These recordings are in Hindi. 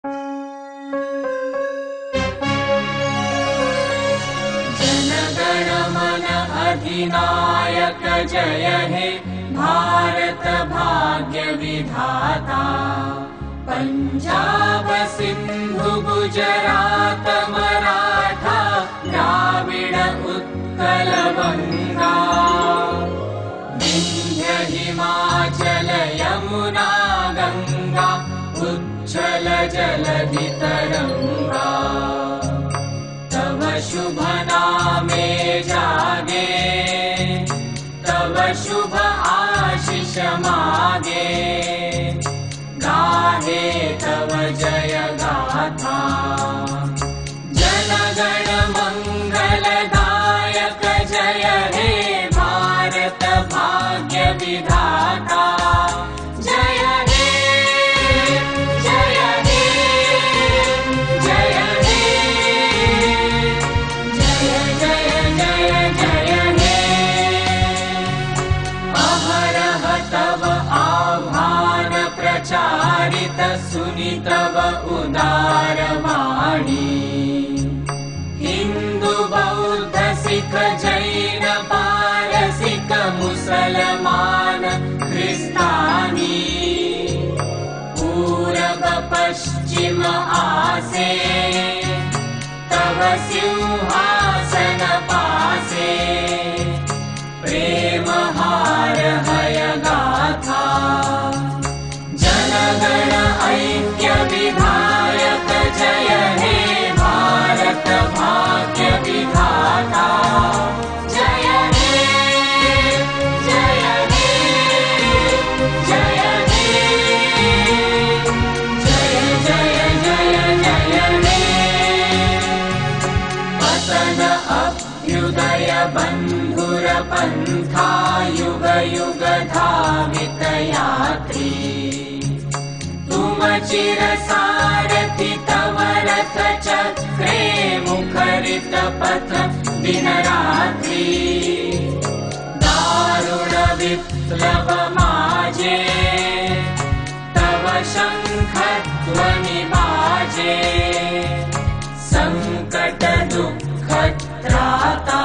जनगण मन अधिनायक जय हे भारत भाग्य विधाता। पंजाब सिंधु गुजरात मराठा द्राविड उत्कल बंगा। विंध्य हिमाचल यमुना गंगा उच्छल जलधि तरंगा। तव शुभ नामे जागे तव शुभ आशीष मागे। गाहे तव जय गाथा जनगण मंगलदायक जय हे भारत भाग्य विधाता। जय हे जय हे जय हे जय जय जय जय हे। अहरह तव आह्वान प्रचारित सुनि तव उदार वाणी। हिंदू बौद्ध सिख जैन पारसिक मुसलमान ख्रिस्तानी। पूरब पश्चिम आसे तव सिंहासन पासे। प्रेम हार हय गाथा जनगण ऐक्य विधायक जय हे भारत भाग्य विधाता। जय हे जय हे जय हे जय जय जय जय हे। पतन अभ्युदय बंधुर पंथा युग युग धावित यात्री। तुम चिर सारथि तव रथ चक्रे मुखरित पथ दिन रात्रि। दारुण विप्लव माजे तव शंख ध्वनि बाजे। संकट दुख त्राता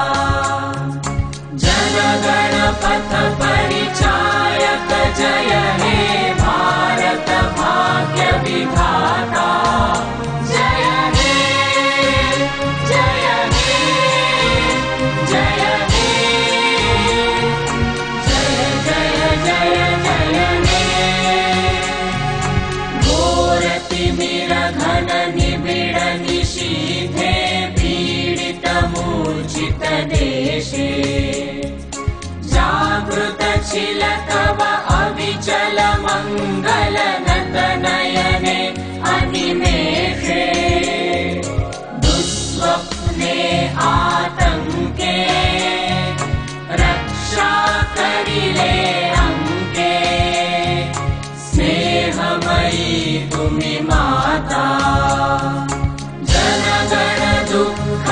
जनगण पथ परिचायक जय हे भारत भाग्य विधाता। जय हे जय हे जय हे जय जय जय जय हे। घोर तिमिर घन निबिड़ निशीथे पीडित मूर्छित देशे। जागृत छिल तव अविचल मंगल नत नयने अनिमेषे। दुस्वप्ने आतंके रक्षा करिले अंके। स्नेहमयी तुमि माता जनगण दुःख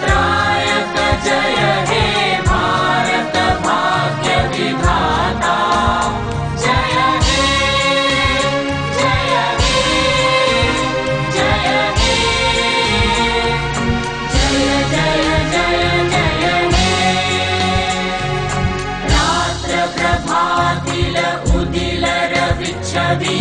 त्रायक जय हे भारत भाग्य विधाता। जय हे जय हे जय हे जय जय जय जय हे। रात्र प्रभातिल उदिल रवि छवि